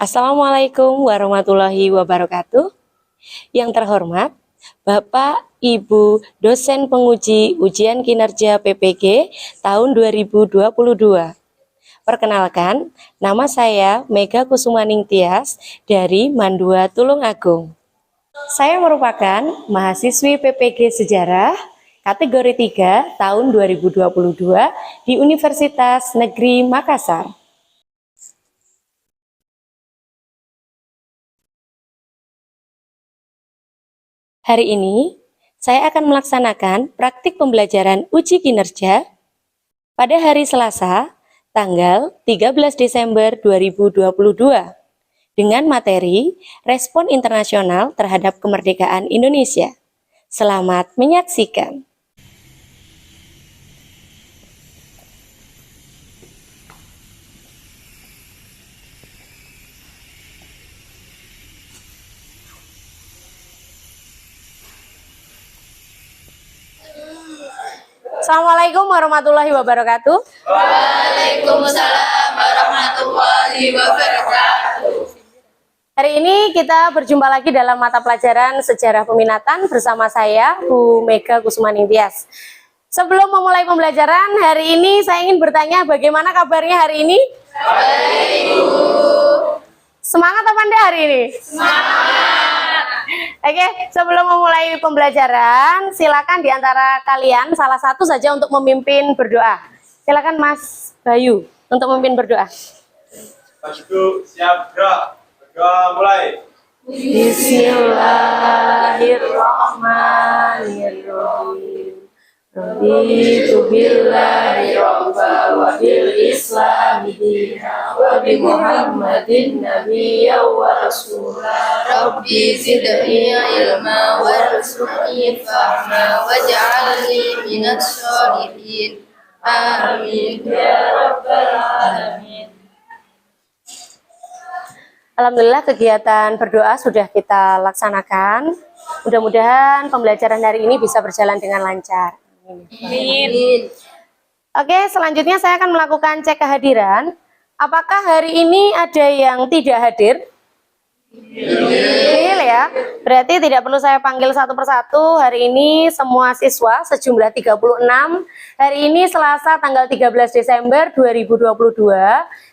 Assalamualaikum warahmatullahi wabarakatuh. Yang terhormat, Bapak, Ibu, dosen penguji ujian kinerja PPG tahun 2022. Perkenalkan, nama saya Mega Kusumaning Tias dari Mandua Tulungagung. Saya merupakan mahasiswi PPG Sejarah kategori 3 tahun 2022 di Universitas Negeri Makassar. Hari ini, saya akan melaksanakan praktik pembelajaran uji kinerja pada hari Selasa, tanggal 13 Desember 2022, dengan materi Respon Internasional terhadap Kemerdekaan Indonesia. Selamat menyaksikan. Assalamualaikum warahmatullahi wabarakatuh. Waalaikumsalam warahmatullahi wabarakatuh. Hari ini kita berjumpa lagi dalam mata pelajaran Sejarah Peminatan bersama saya, Bu Mega Kusumaning Tias. Sebelum memulai pembelajaran, hari ini saya ingin bertanya bagaimana kabarnya hari ini? Baik, Bu. Semangat apa Anda hari ini? Semangat. Oke, sebelum memulai pembelajaran, silakan di antara kalian salah satu saja untuk memimpin berdoa. Silakan Mas Bayu untuk memimpin berdoa. Mas Ibu, siap gerak. Berdoa mulai. Bismillahirrahmanirrahim. Raditu billahi rabba wa bil islami dina wa bi Muhammadin nabiyya wa rasulah. Rabbi zidni ilma warzuqni fahma waj'alni minas sholihin. Amin ya rabbal alamin. Alhamdulillah kegiatan berdoa sudah kita laksanakan. Mudah-mudahan pembelajaran hari ini bisa berjalan dengan lancar. Amin. Oke, selanjutnya saya akan melakukan cek kehadiran. Apakah hari ini ada yang tidak hadir? Nihil ya. Berarti tidak perlu saya panggil satu persatu. Hari ini semua siswa sejumlah 36. Hari ini Selasa tanggal 13 Desember 2022.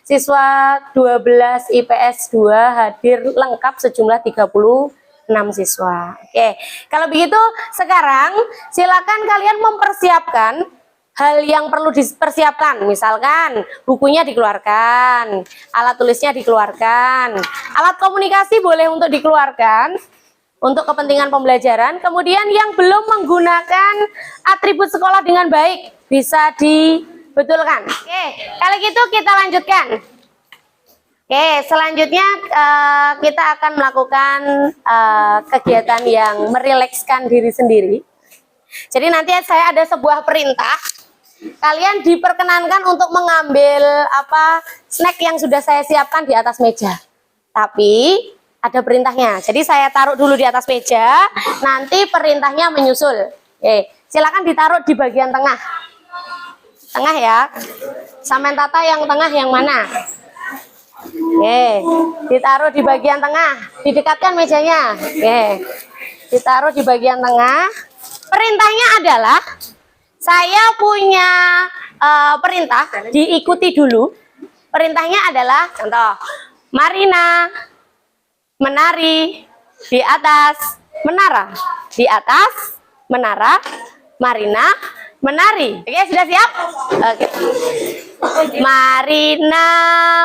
Siswa 12 IPS 2 hadir lengkap sejumlah 36 siswa. Oke, kalau begitu sekarang silakan kalian mempersiapkan hal yang perlu dipersiapkan. Misalkan bukunya dikeluarkan, alat tulisnya dikeluarkan, alat komunikasi boleh untuk dikeluarkan untuk kepentingan pembelajaran. Kemudian yang belum menggunakan atribut sekolah dengan baik bisa dibetulkan. Oke, kalau gitu kita lanjutkan. Oke, selanjutnya kita akan melakukan kegiatan yang merilekskan diri sendiri. Jadi nanti saya ada sebuah perintah. Kalian diperkenankan untuk mengambil snack yang sudah saya siapkan di atas meja. Tapi ada perintahnya. Jadi saya taruh dulu di atas meja, nanti perintahnya menyusul. Oke, silakan ditaruh di bagian tengah. Tengah ya. Samen Tata yang tengah yang mana? Oke, ditaruh di bagian tengah, didekatkan mejanya. Oke, ditaruh di bagian tengah. Perintahnya adalah saya punya perintah, diikuti dulu. Perintahnya adalah contoh, Marina menari di atas menara, di atas menara, Marina menari. Oke, sudah siap? Oke. Marina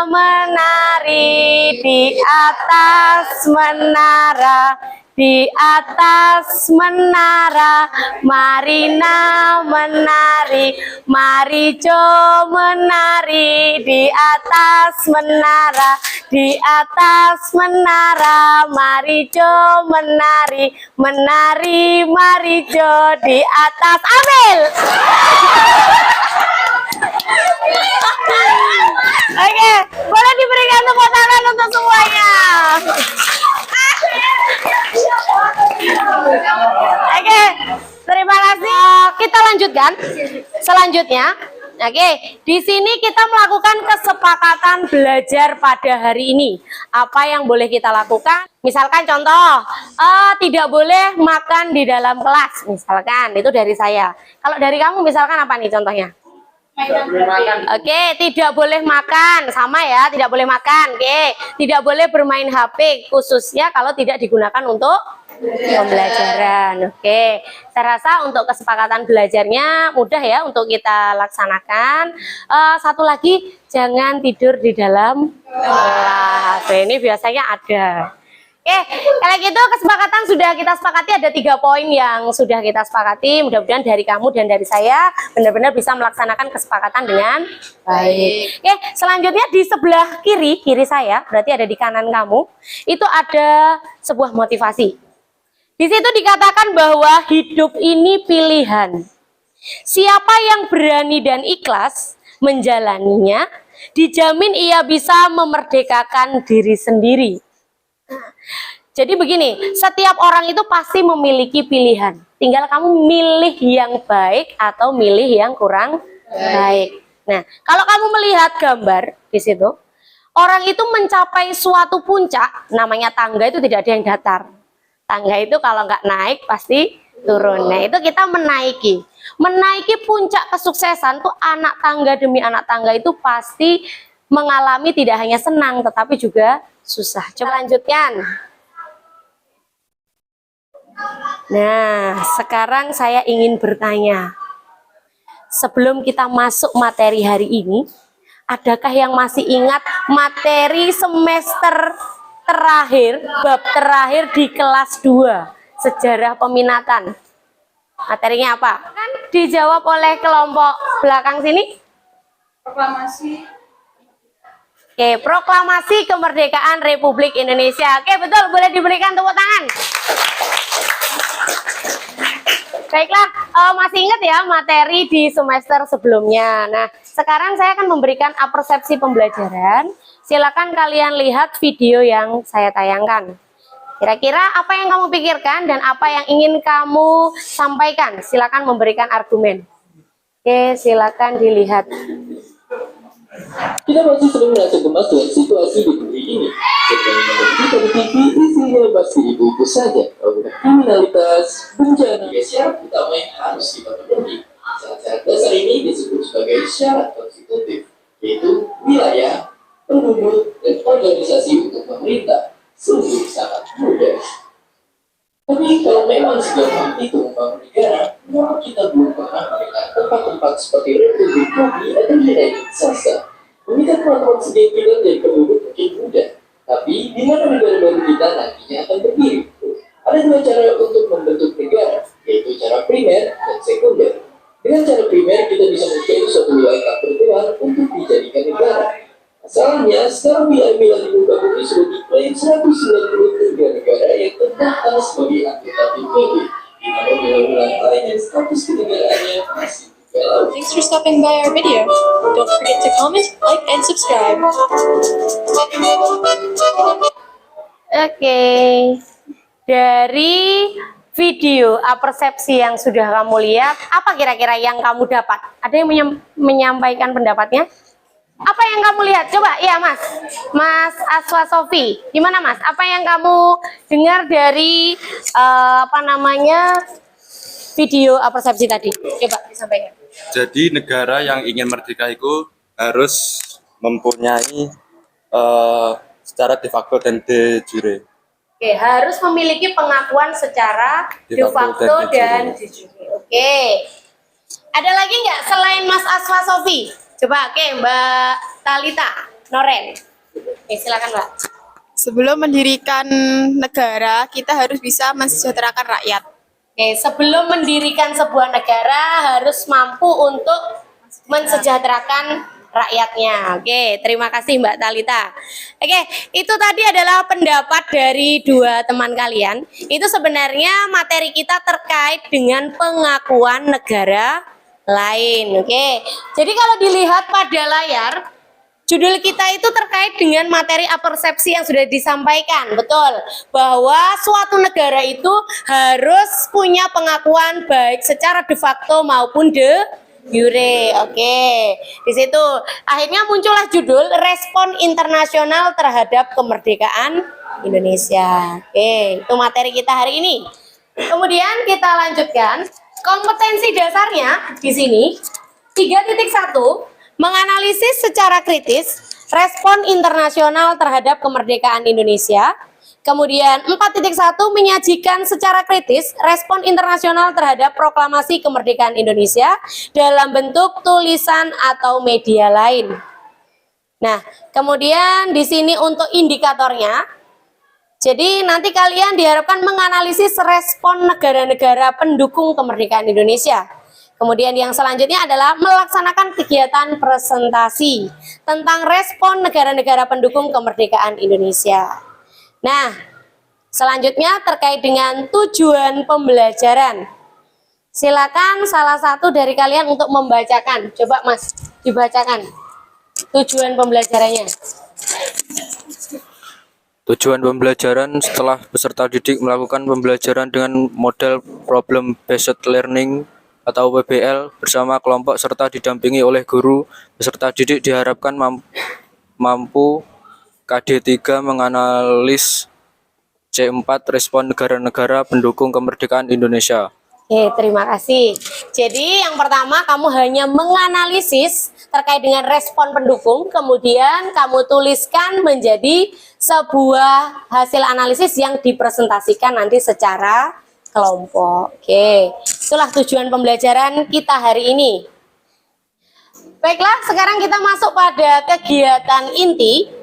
menari di atas menara, di atas menara. Marina menari, Marijo menari di atas menara, di atas menara. Marijo menari, menari Marijo di atas. Ambil. Oke, boleh diberikan tepuk tangan untuk semuanya. Oke, terima kasih. Kita lanjutkan. Selanjutnya, Oke, di sini kita melakukan kesepakatan belajar pada hari ini. Apa yang boleh kita lakukan? Misalkan contoh, tidak boleh makan di dalam kelas. Misalkan, itu dari saya. Kalau dari kamu misalkan apa nih contohnya? Oke, tidak boleh makan. Sama ya, tidak boleh makan. Oke, tidak boleh bermain HP. Khususnya kalau tidak digunakan untuk pembelajaran. Oke, saya rasa untuk kesepakatan belajarnya mudah ya untuk kita laksanakan. Satu lagi, jangan tidur di dalam kelas. Ini biasanya ada. Oke, kalau gitu kesepakatan sudah kita sepakati, ada 3 poin yang sudah kita sepakati. Mudah-mudahan dari kamu dan dari saya benar-benar bisa melaksanakan kesepakatan dengan baik. Oke, selanjutnya di sebelah kiri saya, berarti ada di kanan kamu, itu ada sebuah motivasi. Di situ dikatakan bahwa hidup ini pilihan. Siapa yang berani dan ikhlas menjalaninya, dijamin ia bisa memerdekakan diri sendiri. Jadi begini, setiap orang itu pasti memiliki pilihan. Tinggal kamu milih yang baik atau milih yang kurang baik. Nah, kalau kamu melihat gambar di situ, orang itu mencapai suatu puncak, namanya tangga, itu tidak ada yang datar. Tangga itu kalau nggak naik pasti turun. Nah, itu kita menaiki. Menaiki puncak kesuksesan tuh anak tangga demi anak tangga itu pasti mengalami tidak hanya senang tetapi juga susah. Coba lanjutkan. Nah, sekarang saya ingin bertanya. Sebelum kita masuk materi hari ini, adakah yang masih ingat materi semester terakhir, bab terakhir di kelas 2, sejarah peminatan? Materinya apa? Kan dijawab oleh kelompok belakang sini. Proklamasi. Oke, proklamasi kemerdekaan Republik Indonesia. Oke, betul, boleh diberikan tepuk tangan. Baiklah, masih ingat ya materi di semester sebelumnya. Nah, sekarang saya akan memberikan apersepsi pembelajaran. Silakan kalian lihat video yang saya tayangkan. Kira-kira apa yang kamu pikirkan dan apa yang ingin kamu sampaikan? Silakan memberikan argumen. Oke, silakan dilihat. Kita masih sering merasa gemas dengan situasi di negeri ini. Setelah menonton di TV, isinya masih ibu-ibu saja. Kriminalitas, bencana, syarat utama yang harus kita penuhi. Syarat-syarat dasar ini disebut sebagai syarat konstitutif, yaitu wilayah, penduduk, dan organisasi untuk pemerintah. Sungguh sangat mudah. Tapi kalau memang segampang itu membangun negara, mengapa kita belum pernah melihat tempat-tempat seperti Republik Kopi atau United Sasa? Mengikat peraturan segitiga dari penduduk mungkin mudah, tapi di mana negara baru kita nantinya akan berdiri? Ada 2 cara untuk membentuk negara, yaitu cara primer dan sekunder. Dengan cara primer, kita bisa mencari suatu wilayah tak bergerak untuk dijadikan negara. Asalnya, sekarang wilayah-wilayah di muka bumi sudah diklaim 193 negara yang terdaftar sebagai anggota PBB. Di mana wilayah lain yang status kenegaraannya masih galau. Thanks for stopping by our video. Don't forget to comment, like, and subscribe. Oke. Dari video apersepsi yang sudah kamu lihat, apa kira-kira yang kamu dapat? Ada yang menyampaikan pendapatnya? Apa yang kamu lihat? Coba, ya Mas Aswa Sofi, gimana Mas? Apa yang kamu dengar dari video apersepsi tadi? Coba disampaikan. Jadi negara yang ingin merdeka itu harus mempunyai secara de facto dan de jure. Oke, harus memiliki pengakuan secara de facto dan de jure. Oke. Ada lagi nggak selain Mas Aswa Sofi? Coba, oke, Mbak Talita Noren. Oke, silakan Mbak. Sebelum mendirikan negara, kita harus bisa mensejahterakan rakyat. Oke, sebelum mendirikan sebuah negara harus mampu untuk mensejahterakan rakyatnya. Oke, terima kasih Mbak Talita. Oke, itu tadi adalah pendapat dari 2 teman kalian. Itu sebenarnya materi kita terkait dengan pengakuan negara lain. Oke, jadi kalau dilihat pada layar, judul kita itu terkait dengan materi apersepsi yang sudah disampaikan. Betul, bahwa suatu negara itu harus punya pengakuan baik secara de facto maupun de Jure. Oke. Di situ akhirnya muncullah judul Respon Internasional Terhadap Kemerdekaan Indonesia. Oke, itu materi kita hari ini. Kemudian kita lanjutkan kompetensi dasarnya di sini 3.1 menganalisis secara kritis respon internasional terhadap kemerdekaan Indonesia. Kemudian 4.1 menyajikan secara kritis respon internasional terhadap proklamasi kemerdekaan Indonesia dalam bentuk tulisan atau media lain. Nah, kemudian di sini untuk indikatornya, jadi nanti kalian diharapkan menganalisis respon negara-negara pendukung kemerdekaan Indonesia. Kemudian yang selanjutnya adalah melaksanakan kegiatan presentasi tentang respon negara-negara pendukung kemerdekaan Indonesia. Nah, selanjutnya terkait dengan tujuan pembelajaran. Silakan salah satu dari kalian untuk membacakan. Coba Mas, dibacakan tujuan pembelajarannya. Tujuan pembelajaran setelah peserta didik melakukan pembelajaran dengan model problem based learning atau PBL bersama kelompok serta didampingi oleh guru, peserta didik diharapkan mampu KD3 menganalisis C4 respon negara-negara pendukung kemerdekaan Indonesia. Oke, terima kasih. Jadi yang pertama kamu hanya menganalisis terkait dengan respon pendukung, kemudian kamu tuliskan menjadi sebuah hasil analisis yang dipresentasikan nanti secara kelompok. Oke, itulah tujuan pembelajaran kita hari ini. Baiklah, sekarang kita masuk pada kegiatan inti.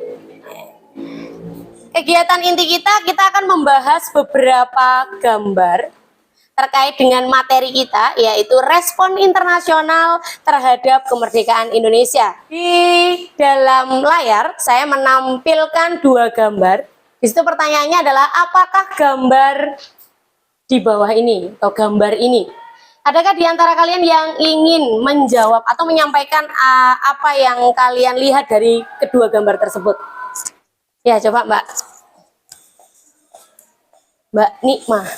Kegiatan inti kita akan membahas beberapa gambar terkait dengan materi kita, yaitu respon internasional terhadap kemerdekaan Indonesia. Di dalam layar saya menampilkan 2 gambar. Di situ pertanyaannya adalah apakah gambar di bawah ini atau gambar ini? Adakah di antara kalian yang ingin menjawab atau menyampaikan apa yang kalian lihat dari kedua gambar tersebut? Ya, coba Mbak Nikmah.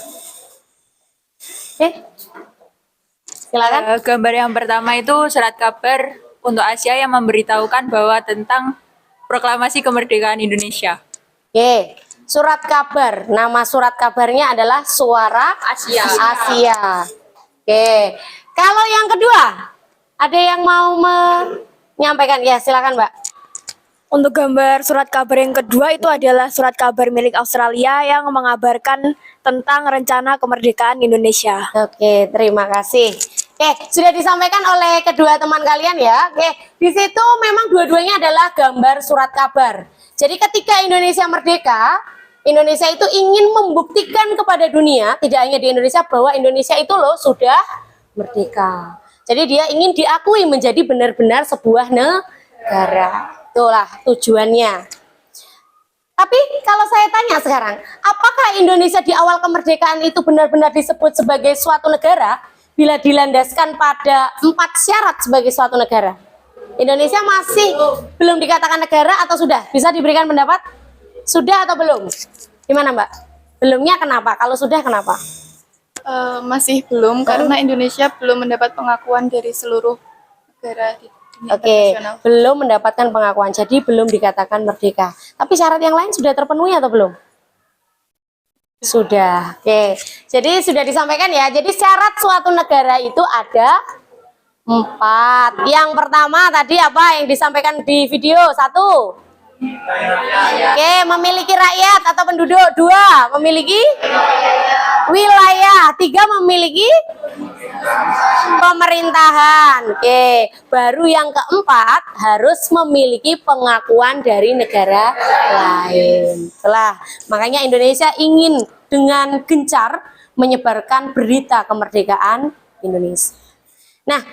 Silakan. Gambar yang pertama itu surat kabar untuk Asia yang memberitahukan bahwa tentang proklamasi kemerdekaan Indonesia. Oke, surat kabar. Nama surat kabarnya adalah Suara Asia. Asia. Oke. Kalau yang kedua, ada yang mau menyampaikan? Ya, silakan, Mbak. Untuk gambar surat kabar yang kedua itu adalah surat kabar milik Australia yang mengabarkan tentang rencana kemerdekaan Indonesia. Oke, terima kasih. Oke, sudah disampaikan oleh kedua teman kalian ya. Oke, di situ memang dua-duanya adalah gambar surat kabar. Jadi ketika Indonesia merdeka, Indonesia itu ingin membuktikan kepada dunia, tidak hanya di Indonesia, bahwa Indonesia itu loh sudah merdeka. Jadi dia ingin diakui menjadi benar-benar sebuah negara. Itulah tujuannya. Tapi kalau saya tanya sekarang, apakah Indonesia di awal kemerdekaan itu benar-benar disebut sebagai suatu negara bila dilandaskan pada 4 syarat sebagai suatu negara? Indonesia masih belum dikatakan negara atau sudah? Bisa diberikan pendapat? Sudah atau belum? Gimana Mbak? Belumnya kenapa? Kalau sudah kenapa? Masih belum, karena Indonesia belum mendapat pengakuan dari seluruh negara di dunia Oke, internasional. belum mendapatkan pengakuan, jadi belum dikatakan merdeka. Tapi syarat yang lain sudah terpenuhi atau belum? Sudah. Oke, jadi sudah disampaikan ya. Jadi syarat suatu negara itu ada 4. Yang pertama tadi apa yang disampaikan di video? 1. Oke, memiliki rakyat atau penduduk. 2, memiliki wilayah. 3, memiliki pemerintahan. Oke, baru yang keempat harus memiliki pengakuan dari negara lain. Setelah, makanya Indonesia ingin dengan gencar menyebarkan berita kemerdekaan Indonesia. Nah,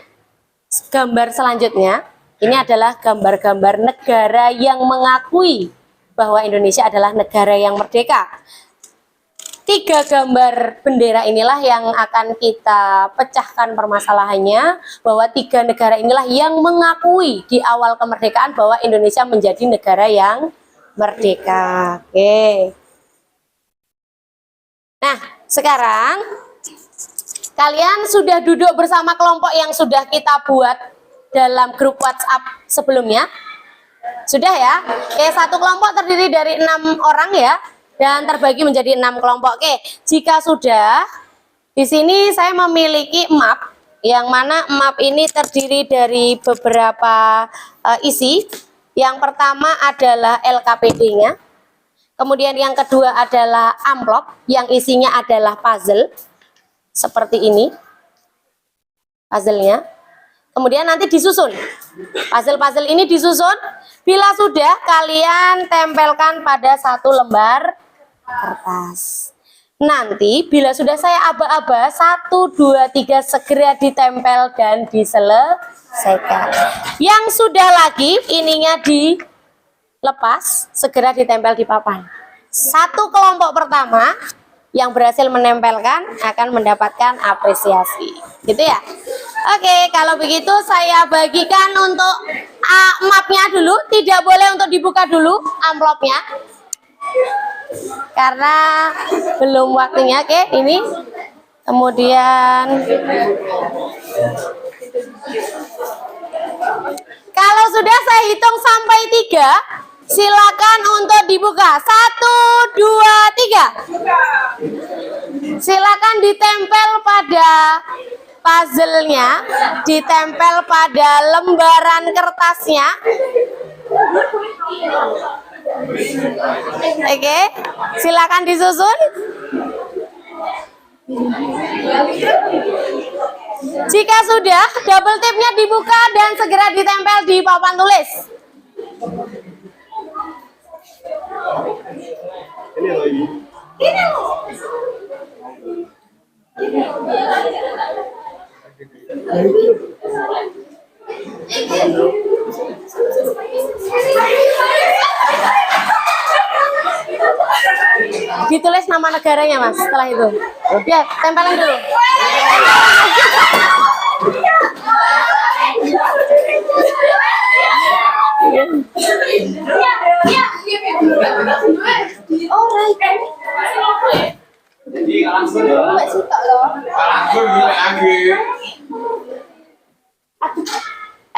gambar selanjutnya ini adalah gambar-gambar negara yang mengakui bahwa Indonesia adalah negara yang merdeka. 3 gambar bendera inilah yang akan kita pecahkan permasalahannya, bahwa 3 negara inilah yang mengakui di awal kemerdekaan bahwa Indonesia menjadi negara yang merdeka. Oke. Nah, sekarang Kalian sudah duduk bersama kelompok yang sudah kita buat dalam grup WhatsApp sebelumnya? Sudah ya? Oke, satu kelompok terdiri dari 6 orang ya, dan terbagi menjadi 6 kelompok. Oke, jika sudah, di sini saya memiliki map, yang mana map ini terdiri dari beberapa isi. Yang pertama adalah LKPD-nya, kemudian yang kedua adalah amplop, yang isinya adalah puzzle, seperti ini, puzzle-nya. Kemudian nanti disusun, puzzle-puzzle ini disusun. Bila sudah, kalian tempelkan pada satu lembar kertas. Nanti bila sudah saya aba-aba 1, 2, 3 segera ditempel dan diselesaikan. Yang sudah lagi ininya dilepas, segera ditempel di papan. Satu kelompok pertama yang berhasil menempelkan akan mendapatkan apresiasi, gitu ya. Oke, kalau begitu saya bagikan untuk mapnya dulu. Tidak boleh untuk dibuka dulu amplopnya, karena belum waktunya. Oke, ini kemudian kalau sudah saya hitung sampai 3, silakan untuk dibuka. 1, 2, 3. Silakan ditempel pada puzzle-nya, ditempel pada lembaran kertasnya. Oke, silakan disusun. Jika sudah, double tipnya dibuka dan segera ditempel di papan tulis. Ditulis nama negaranya, Mas, setelah itu. Ya, tempelin dulu.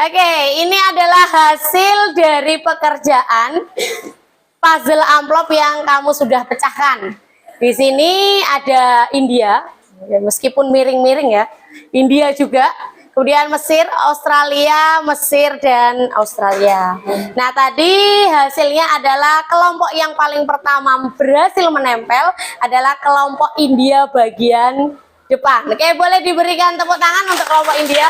Oke, ini adalah hasil dari pekerjaan puzzle amplop yang kamu sudah pecahkan. Di sini ada India, ya, meskipun miring-miring ya. India juga. Kemudian Mesir, Australia, Mesir, dan Australia. Nah, tadi hasilnya adalah kelompok yang paling pertama berhasil menempel adalah kelompok India bagian depan. Oke, boleh diberikan tepuk tangan untuk kelompok India.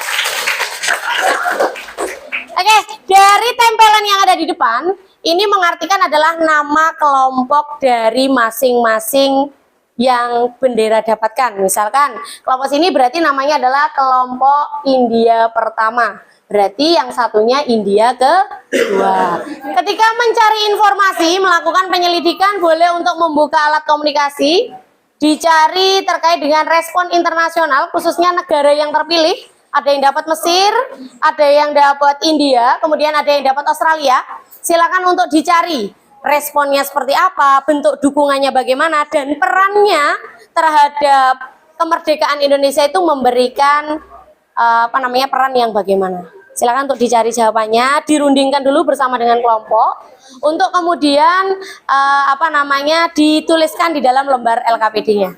Oke, dari tempelan yang ada di depan, ini mengartikan adalah nama kelompok dari masing-masing yang bendera dapatkan. Misalkan kelompok sini berarti namanya adalah kelompok India pertama, berarti yang satunya India kedua. Ketika mencari informasi, melakukan penyelidikan, boleh untuk membuka alat komunikasi, dicari terkait dengan respon internasional, khususnya negara yang terpilih. Ada yang dapat Mesir, ada yang dapat India, kemudian ada yang dapat Australia. Silakan untuk dicari responnya seperti apa, bentuk dukungannya bagaimana, dan perannya terhadap kemerdekaan Indonesia itu memberikan peran yang bagaimana. Silakan untuk dicari jawabannya, dirundingkan dulu bersama dengan kelompok untuk kemudian dituliskan di dalam lembar LKPD-nya.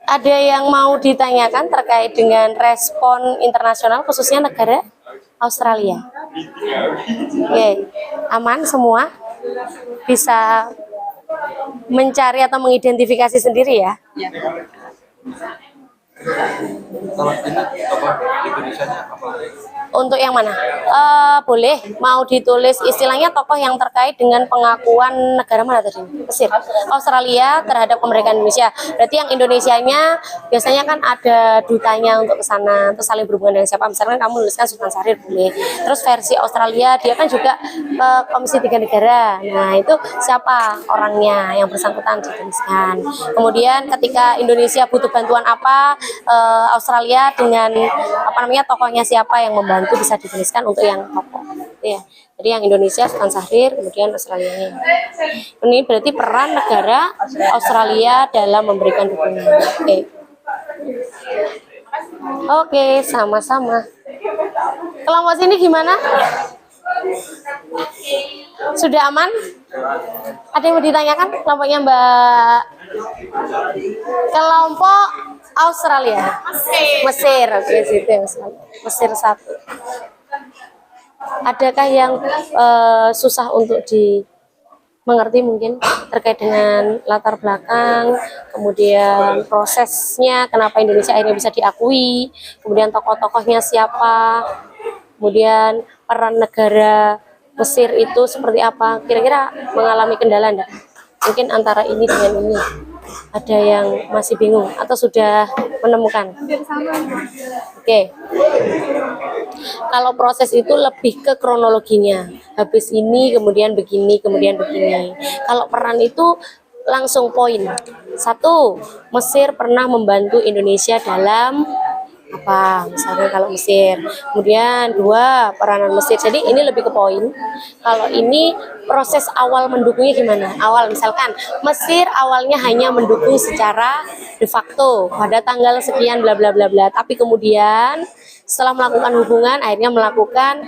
Ada yang mau ditanyakan terkait dengan respon internasional khususnya negara Australia? Oke, aman semua? Bisa mencari atau mengidentifikasi sendiri ya? Untuk yang mana? Boleh, mau ditulis istilahnya tokoh yang terkait dengan pengakuan negara mana tadi? Mesir, Australia terhadap kemerdekaan Indonesia. Berarti yang Indonesianya biasanya kan ada dutanya untuk ke sana, terus saling berhubungan dengan siapa. Misalkan kamu nuliskan Sultan Syahrir boleh. Terus versi Australia dia kan juga ke Komisi 3 Negara. Nah, itu siapa orangnya yang bersangkutan dituliskan. Kemudian ketika Indonesia butuh bantuan apa, Australia dengan tokohnya siapa yang membantu, bisa dituliskan untuk yang tokoh. gitu ya. Jadi yang Indonesia Sultan Syahrir, kemudian Australianya. Ini berarti peran negara Australia dalam memberikan dukungan. Oke, sama-sama. Kelompok sini gimana? Sudah aman? Ada yang mau ditanyakan? Kelompoknya Mbak? Kelompok Australia. Mesir. Oke, situ Mesir 1. Adakah yang susah untuk dimengerti mungkin terkait dengan latar belakang, kemudian prosesnya, kenapa Indonesia akhirnya bisa diakui, kemudian tokoh-tokohnya siapa, kemudian peran negara Mesir itu seperti apa? Kira-kira mengalami kendala enggak? Mungkin antara ini dengan ini. Ada yang masih bingung atau sudah menemukan? Oke. Kalau proses itu lebih ke kronologinya. Habis ini, kemudian begini, kemudian begini. Kalau peran itu langsung poin. 1, Mesir pernah membantu Indonesia dalam apa, misalnya kalau Mesir. Kemudian 2, peranan Mesir. Jadi ini lebih ke poin. Kalau ini proses awal mendukungnya gimana? Awal misalkan Mesir awalnya hanya mendukung secara de facto pada tanggal sekian bla bla bla bla. Tapi kemudian setelah melakukan hubungan akhirnya melakukan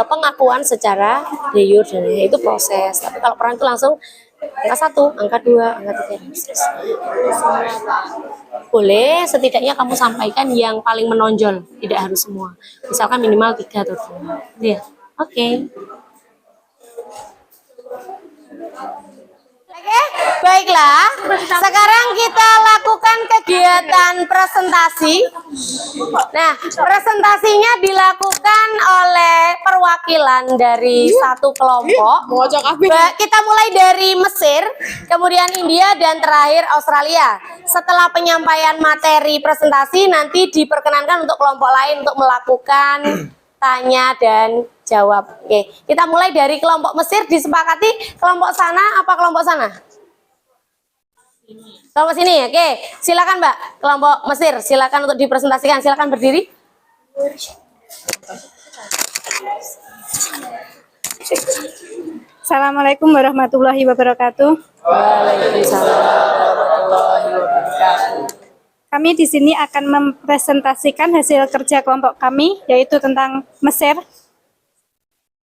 pengakuan secara de jure. Itu proses. Tapi kalau peran itu langsung angka 1, angka 2, angka 3. Boleh setidaknya kamu sampaikan yang paling menonjol, tidak harus semua. Misalkan minimal 3 atau 2. Ya, oke. Oke, baiklah. Sekarang kita lakukan kegiatan presentasi. Nah, presentasinya dilakukan oleh perwakilan dari satu kelompok. Kita mulai dari Mesir, kemudian India, dan terakhir Australia. Setelah penyampaian materi presentasi, nanti diperkenankan untuk kelompok lain untuk melakukan tanya dan jawab. Oke, kita mulai dari kelompok Mesir. Disepakati kelompok sana apa kelompok sana? Kelompok sini. Oke, silakan Mbak. Kelompok Mesir, silakan untuk dipresentasikan. Silakan berdiri. Assalamualaikum warahmatullahi wabarakatuh. Waalaikumsalam warahmatullahi wabarakatuh. Kami di sini akan mempresentasikan hasil kerja kelompok kami, yaitu tentang Mesir,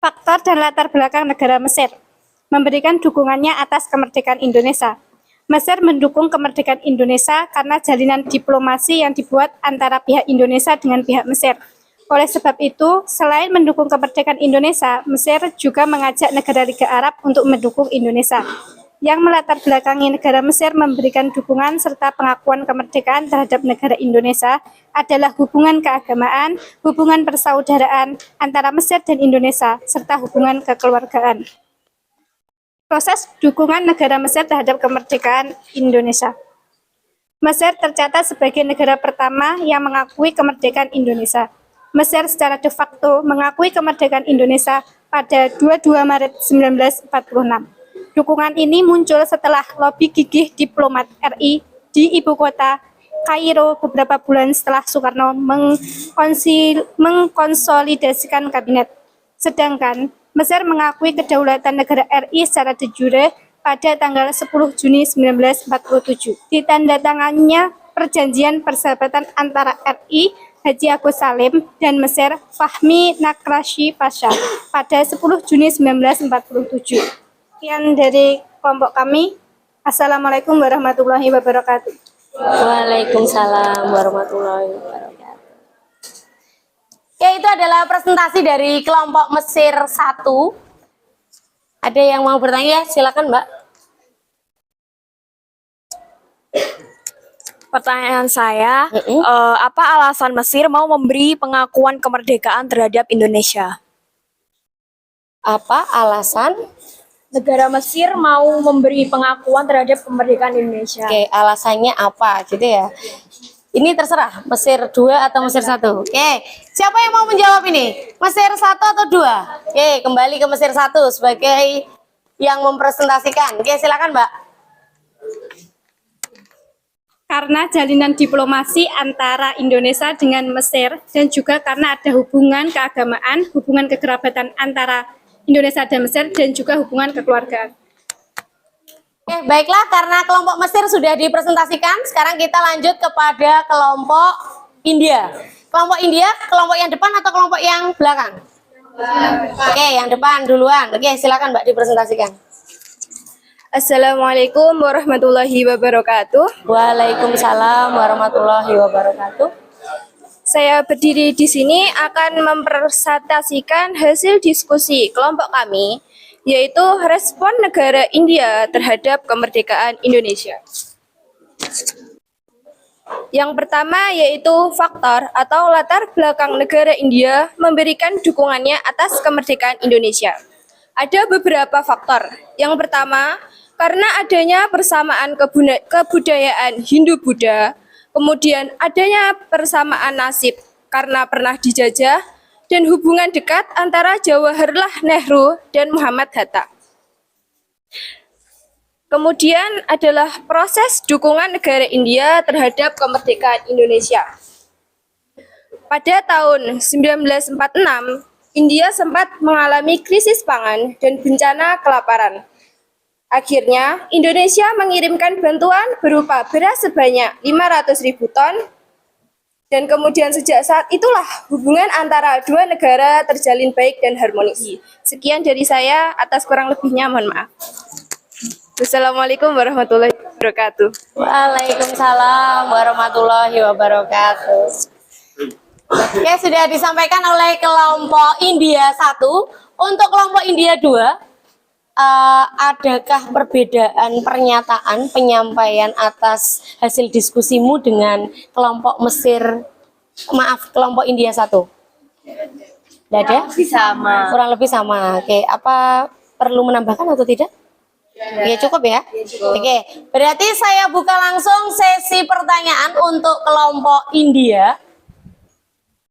faktor dan latar belakang negara Mesir, memberikan dukungannya atas kemerdekaan Indonesia. Mesir mendukung kemerdekaan Indonesia karena jalinan diplomasi yang dibuat antara pihak Indonesia dengan pihak Mesir. Oleh sebab itu, selain mendukung kemerdekaan Indonesia, Mesir juga mengajak negara Liga Arab untuk mendukung Indonesia. Yang melatar belakangi negara Mesir memberikan dukungan serta pengakuan kemerdekaan terhadap negara Indonesia adalah hubungan keagamaan, hubungan persaudaraan antara Mesir dan Indonesia, serta hubungan kekeluargaan. Proses dukungan negara Mesir terhadap kemerdekaan Indonesia. Mesir tercatat sebagai negara pertama yang mengakui kemerdekaan Indonesia. Mesir secara de facto mengakui kemerdekaan Indonesia pada 22 Maret 1946. Dukungan ini muncul setelah lobi gigih diplomat RI di ibu kota Kairo beberapa bulan setelah Soekarno mengkonsolidasikan kabinet. Sedangkan Mesir mengakui kedaulatan negara RI secara de jure pada tanggal 10 Juni 1947. Ditandatangannya perjanjian persahabatan antara RI Haji Agus Salim dan Mesir Fahmi Nakrasyi Pasha pada 10 Juni 1947. Sekian dari kelompok kami. Assalamualaikum warahmatullahi wabarakatuh. Waalaikumsalam warahmatullahi wabarakatuh. Ya, itu adalah presentasi dari kelompok Mesir 1. Ada yang mau bertanya? Silakan Mbak. Pertanyaan saya, apa alasan Mesir mau memberi pengakuan kemerdekaan terhadap Indonesia? Apa alasan? Negara Mesir mau memberi pengakuan terhadap kemerdekaan Indonesia. Oke, alasannya apa gitu ya? Ini terserah, Mesir 2 atau Mesir 1. Oke, siapa yang mau menjawab ini? Mesir 1 atau 2? Oke, kembali ke Mesir 1 sebagai yang mempresentasikan. Oke, silakan Mbak. karena jalinan diplomasi antara Indonesia dengan Mesir dan juga karena ada hubungan keagamaan, hubungan kekerabatan antara Indonesia dan Mesir dan juga hubungan kekeluargaan. Oke, baiklah, karena kelompok Mesir sudah dipresentasikan, sekarang kita lanjut kepada kelompok India. Kelompok India, kelompok yang depan atau kelompok yang belakang? Oke, yang depan duluan. Oke, silakan Mbak dipresentasikan. Assalamualaikum warahmatullahi wabarakatuh. Waalaikumsalam warahmatullahi wabarakatuh. Saya berdiri di sini akan mempresentasikan hasil diskusi kelompok kami, yaitu respon negara India terhadap kemerdekaan Indonesia. Yang pertama yaitu faktor atau latar belakang negara India memberikan dukungannya atas kemerdekaan Indonesia. Ada beberapa faktor. Yang pertama, karena adanya persamaan kebudayaan Hindu-Buddha, kemudian adanya persamaan nasib karena pernah dijajah, dan hubungan dekat antara Jawaharlal Nehru dan Muhammad Hatta. Kemudian adalah proses dukungan negara India terhadap kemerdekaan Indonesia. Pada tahun 1946, India sempat mengalami krisis pangan dan bencana kelaparan. Akhirnya, Indonesia mengirimkan bantuan berupa beras sebanyak 500.000 ton, dan kemudian sejak saat itulah hubungan antara dua negara terjalin baik dan harmonis. Sekian dari saya, atas kurang lebihnya mohon maaf. Wassalamualaikum warahmatullahi wabarakatuh. Waalaikumsalam warahmatullahi wabarakatuh. Oke, sudah disampaikan oleh kelompok India 1. Untuk kelompok India 2, adakah perbedaan pernyataan penyampaian atas hasil diskusimu dengan kelompok kelompok India 1? Tidak ada? Kurang lebih sama. Oke, apa perlu menambahkan atau tidak? Ya cukup ya. Oke, berarti saya buka langsung sesi pertanyaan untuk kelompok India.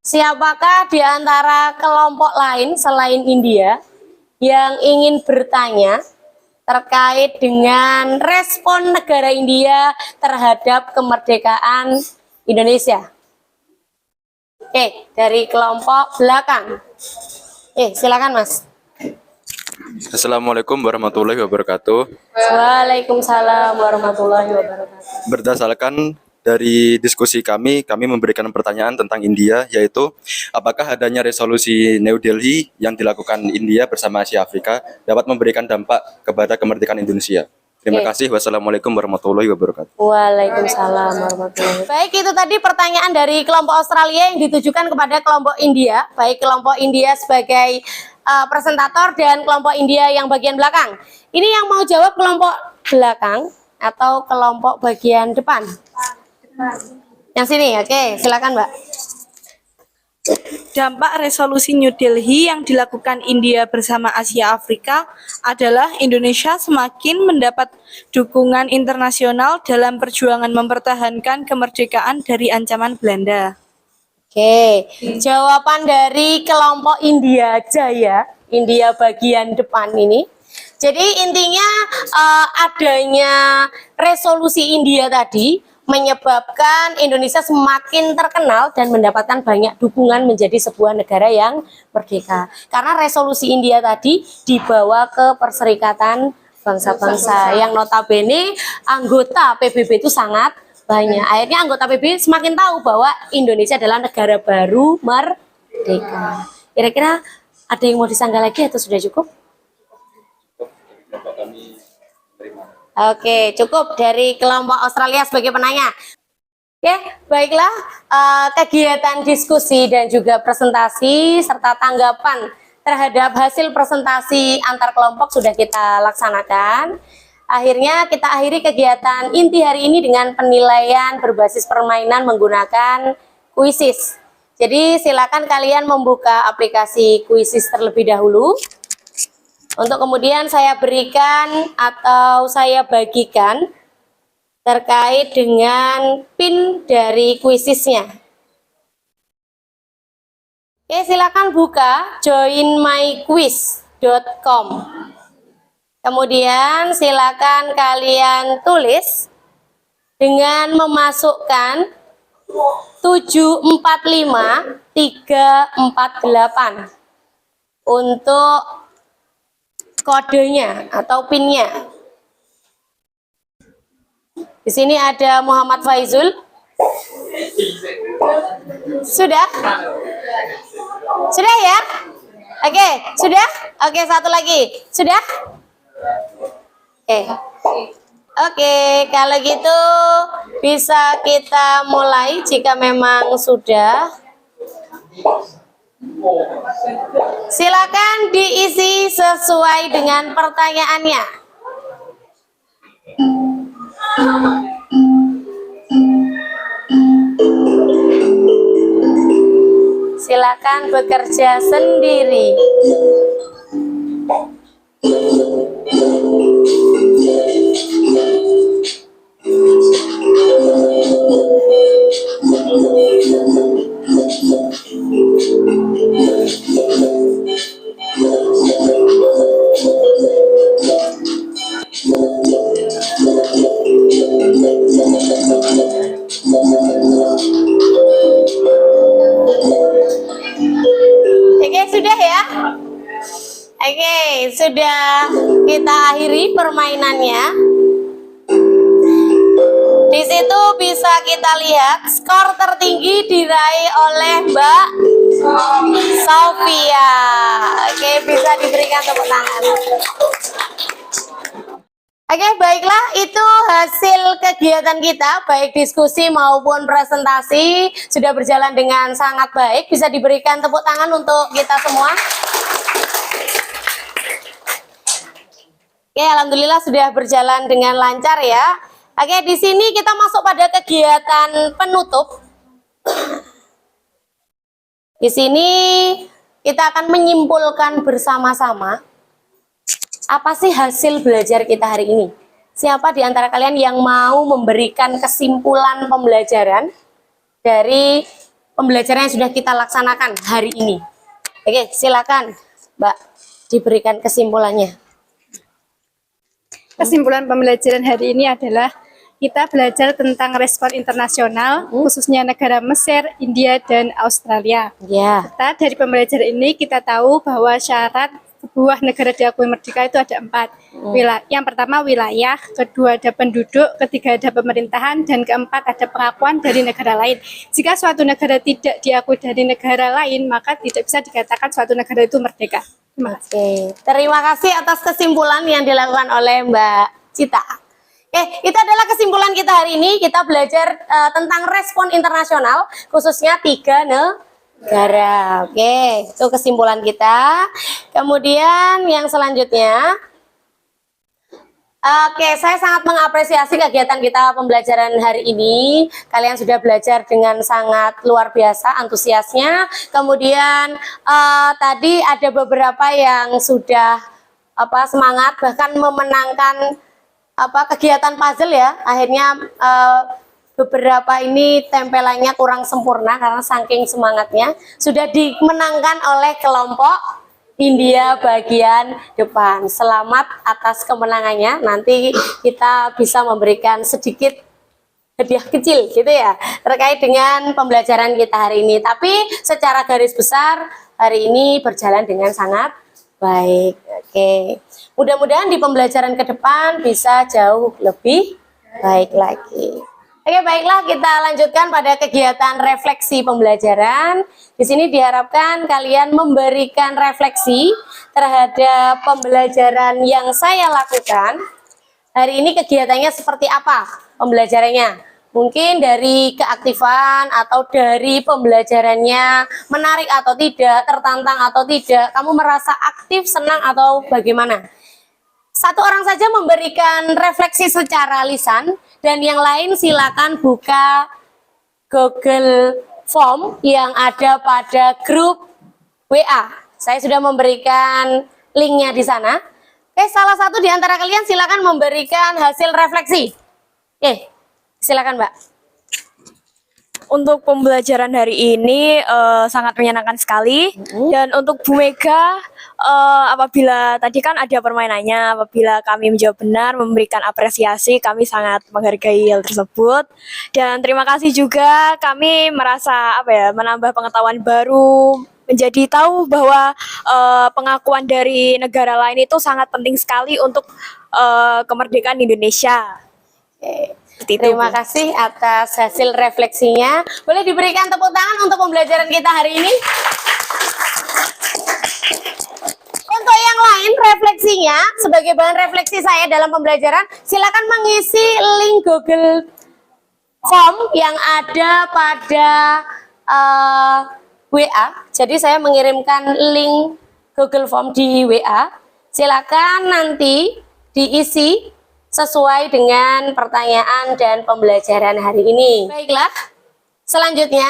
Siapakah di antara kelompok lain selain India yang ingin bertanya terkait dengan respon negara India terhadap kemerdekaan Indonesia? Oke, dari kelompok belakang. Silakan Mas. Assalamualaikum warahmatullahi wabarakatuh. Waalaikumsalam warahmatullahi wabarakatuh. Berdasarkan dari diskusi kami memberikan pertanyaan tentang India, yaitu apakah adanya resolusi New Delhi yang dilakukan India bersama Asia Afrika dapat memberikan dampak kepada kemerdekaan Indonesia. Terima kasih. Wassalamualaikum warahmatullahi wabarakatuh. Waalaikumsalam warahmatullahi wabarakatuh. Baik, itu tadi pertanyaan dari kelompok Australia yang ditujukan kepada kelompok India. Baik kelompok India sebagai presentator dan kelompok India yang bagian belakang. Ini yang mau jawab kelompok belakang atau kelompok bagian depan? Yang sini, oke, silakan Mbak. Dampak resolusi New Delhi yang dilakukan India bersama Asia Afrika adalah Indonesia semakin mendapat dukungan internasional dalam perjuangan mempertahankan kemerdekaan dari ancaman Belanda. Oke, jawaban dari kelompok India Jaya, India bagian depan ini. Jadi intinya adanya resolusi India tadi menyebabkan Indonesia semakin terkenal dan mendapatkan banyak dukungan menjadi sebuah negara yang merdeka. Karena resolusi India tadi dibawa ke Perserikatan Bangsa-Bangsa yang notabene anggota PBB itu sangat banyak. Akhirnya anggota PBB semakin tahu bahwa Indonesia adalah negara baru merdeka. Kira-kira ada yang mau disanggah lagi atau sudah cukup? Oke, cukup dari kelompok Australia sebagai penanya. Oke, baiklah, kegiatan diskusi dan juga presentasi serta tanggapan terhadap hasil presentasi antar kelompok sudah kita laksanakan. Akhirnya kita akhiri kegiatan inti hari ini dengan penilaian berbasis permainan menggunakan Quizzes. Jadi silakan kalian membuka aplikasi Quizzes terlebih dahulu. Untuk kemudian saya berikan atau saya bagikan terkait dengan PIN dari Quizzesnya. Oke, silakan buka joinmyquiz.com. Kemudian silakan kalian tulis dengan memasukkan 745348 untuk kodenya atau pinnya. Di sini ada Muhammad Faizul. Sudah? Sudah ya? Oke, sudah? Oke, satu lagi. Sudah? Oke, kalau gitu bisa kita mulai jika memang sudah. Silakan diisi sesuai dengan pertanyaannya. Silakan bekerja sendiri. Oke, sudah ya? Oke, sudah kita akhiri permainannya. Di situ bisa kita lihat skor tertinggi diraih oleh Mbak Sofia. Oke, bisa diberikan tepuk tangan. Oke, baiklah, itu hasil kegiatan kita, baik diskusi maupun presentasi sudah berjalan dengan sangat baik. Bisa diberikan tepuk tangan untuk kita semua. Oke, alhamdulillah sudah berjalan dengan lancar ya. Oke, di sini kita masuk pada kegiatan penutup. Di sini kita akan menyimpulkan bersama-sama apa sih hasil belajar kita hari ini. Siapa di antara kalian yang mau memberikan kesimpulan pembelajaran dari pembelajaran yang sudah kita laksanakan hari ini? Oke, silakan Mbak diberikan kesimpulannya. Kesimpulan pembelajaran hari ini adalah kita belajar tentang respon internasional, khususnya negara Mesir, India, dan Australia. Ya. Dari pembelajaran ini kita tahu bahwa syarat sebuah negara diakui merdeka itu ada 4. Yang pertama wilayah, kedua ada penduduk, ketiga ada pemerintahan, dan keempat ada pengakuan dari negara lain. Jika suatu negara tidak diakui dari negara lain, maka tidak bisa dikatakan suatu negara itu merdeka. Oke, terima kasih atas kesimpulan yang dilakukan oleh Mbak Cita. Oke, itu adalah kesimpulan kita hari ini. Kita belajar tentang respon internasional, khususnya 3 negara. Oke, itu kesimpulan kita. Kemudian yang selanjutnya, oke, saya sangat mengapresiasi kegiatan kita pembelajaran hari ini. Kalian sudah belajar dengan sangat luar biasa antusiasnya. Kemudian tadi ada beberapa yang sudah semangat, bahkan memenangkan kegiatan puzzle ya. Akhirnya beberapa ini tempelannya kurang sempurna karena saking semangatnya sudah dimenangkan oleh kelompok India bagian depan. Selamat atas kemenangannya. Nanti kita bisa memberikan sedikit hadiah kecil gitu ya terkait dengan pembelajaran kita hari ini. Tapi secara garis besar hari ini berjalan dengan sangat baik. Oke. Mudah-mudahan di pembelajaran ke depan bisa jauh lebih baik lagi. Oke, baiklah, kita lanjutkan pada kegiatan refleksi pembelajaran. Di sini diharapkan kalian memberikan refleksi terhadap pembelajaran yang saya lakukan. Hari ini kegiatannya seperti apa pembelajarannya? Mungkin dari keaktifan atau dari pembelajarannya menarik atau tidak, tertantang atau tidak, kamu merasa aktif, senang atau bagaimana? Satu orang saja memberikan refleksi secara lisan, dan yang lain silakan buka Google Form yang ada pada grup WA. Saya sudah memberikan linknya di sana. Oke, salah satu di antara kalian silakan memberikan hasil refleksi. Oke, silakan Mbak. Untuk pembelajaran hari ini sangat menyenangkan sekali. Dan untuk Bu Mega, apabila tadi kan ada permainannya, apabila kami menjawab benar, memberikan apresiasi, kami sangat menghargai hal tersebut. Dan terima kasih juga, kami merasa menambah pengetahuan baru, menjadi tahu bahwa pengakuan dari negara lain itu sangat penting sekali untuk kemerdekaan Indonesia. Terima kasih atas hasil refleksinya. Boleh diberikan tepuk tangan untuk pembelajaran kita hari ini. Untuk yang lain refleksinya, sebagai bahan refleksi saya dalam pembelajaran, silakan mengisi link Google Form yang ada pada WA. Jadi saya mengirimkan link Google Form di WA. Silakan nanti diisi sesuai dengan pertanyaan dan pembelajaran hari ini. Baiklah, selanjutnya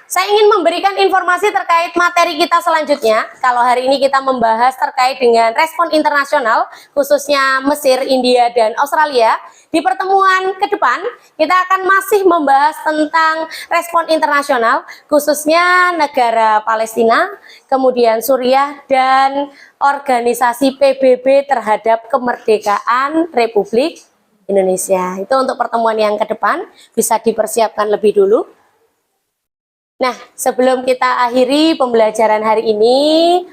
saya ingin memberikan informasi terkait materi kita selanjutnya. Kalau hari ini kita membahas terkait dengan respon internasional, khususnya Mesir, India, dan Australia. Di pertemuan ke depan, kita akan masih membahas tentang respon internasional, khususnya negara Palestina, kemudian Suriah, dan organisasi PBB terhadap kemerdekaan Republik Indonesia. Itu untuk pertemuan yang ke depan, bisa dipersiapkan lebih dulu. Nah, sebelum kita akhiri pembelajaran hari ini,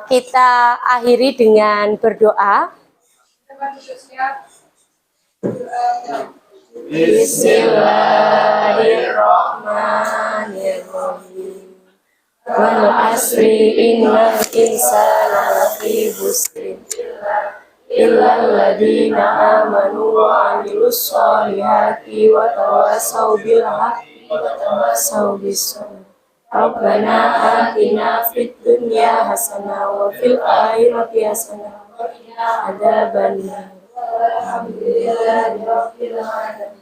kita akhiri dengan berdoa. Bismillahirrahmanirrahim. Wal asri innal insana lafi khusrin illal ladzina amanu wa 'amilus sholihati wa tawassaw bil haqqi wa tawassaw bis sabr. Rabbana atina fid dunya hasanah wa fil akhirati hasanah wa qina adzabannar. Alhamdulillahi rabbil alamin.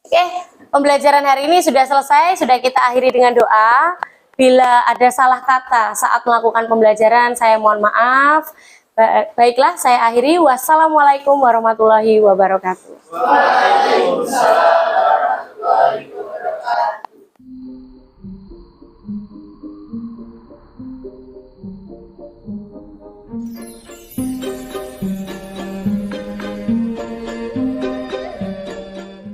Oke, pembelajaran hari ini sudah selesai, sudah kita akhiri dengan doa. Bila ada salah kata saat melakukan pembelajaran, saya mohon maaf. Baiklah, saya akhiri. Wassalamualaikum warahmatullahi wabarakatuh. Waalaikumsalam.